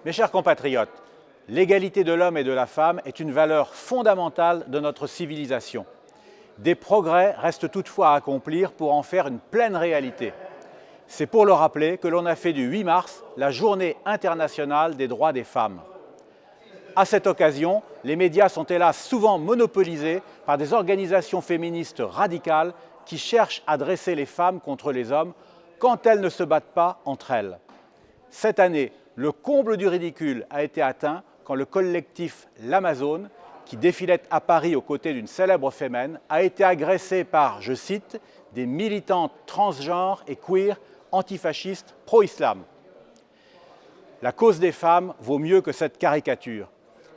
Mes chers compatriotes, l'égalité de l'homme et de la femme est une valeur fondamentale de notre civilisation. Des progrès restent toutefois à accomplir pour en faire une pleine réalité. C'est pour le rappeler que l'on a fait du 8 mars la Journée internationale des droits des femmes. À cette occasion, les médias sont hélas souvent monopolisés par des organisations féministes radicales qui cherchent à dresser les femmes contre les hommes quand elles ne se battent pas entre elles. Cette année, le comble du ridicule a été atteint quand le collectif L'Amazone, qui défilait à Paris aux côtés d'une célèbre fémène, a été agressé par, je cite, des militantes transgenres et queer antifascistes pro-islam. La cause des femmes vaut mieux que cette caricature.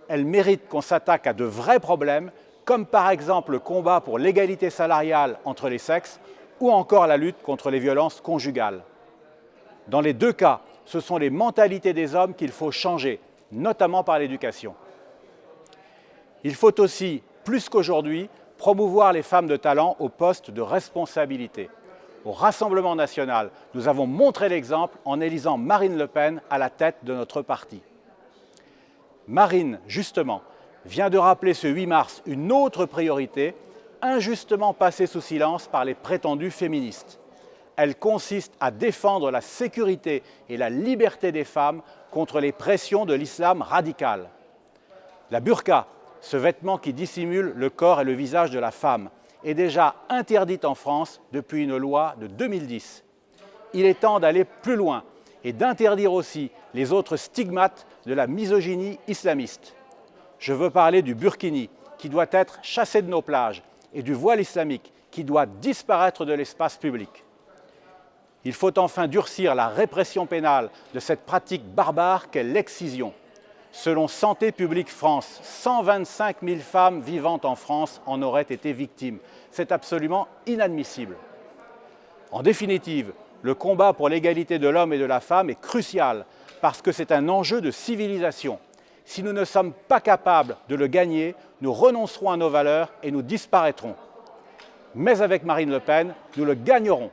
Elle mérite qu'on s'attaque à de vrais problèmes, comme par exemple le combat pour l'égalité salariale entre les sexes ou encore la lutte contre les violences conjugales. Dans les deux cas, ce sont les mentalités des hommes qu'il faut changer, notamment par l'éducation. Il faut aussi, plus qu'aujourd'hui, promouvoir les femmes de talent aux postes de responsabilité. Au Rassemblement national, nous avons montré l'exemple en élisant Marine Le Pen à la tête de notre parti. Marine, justement, vient de rappeler ce 8 mars une autre priorité, injustement passée sous silence par les prétendus féministes. Elle consiste à défendre la sécurité et la liberté des femmes contre les pressions de l'islam radical. La burqa, ce vêtement qui dissimule le corps et le visage de la femme, est déjà interdite en France depuis une loi de 2010. Il est temps d'aller plus loin et d'interdire aussi les autres stigmates de la misogynie islamiste. Je veux parler du burkini, qui doit être chassé de nos plages, et du voile islamique, qui doit disparaître de l'espace public. Il faut enfin durcir la répression pénale de cette pratique barbare qu'est l'excision. Selon Santé publique France, 125 000 femmes vivant en France en auraient été victimes. C'est absolument inadmissible. En définitive, le combat pour l'égalité de l'homme et de la femme est crucial parce que c'est un enjeu de civilisation. Si nous ne sommes pas capables de le gagner, nous renoncerons à nos valeurs et nous disparaîtrons. Mais avec Marine Le Pen, nous le gagnerons.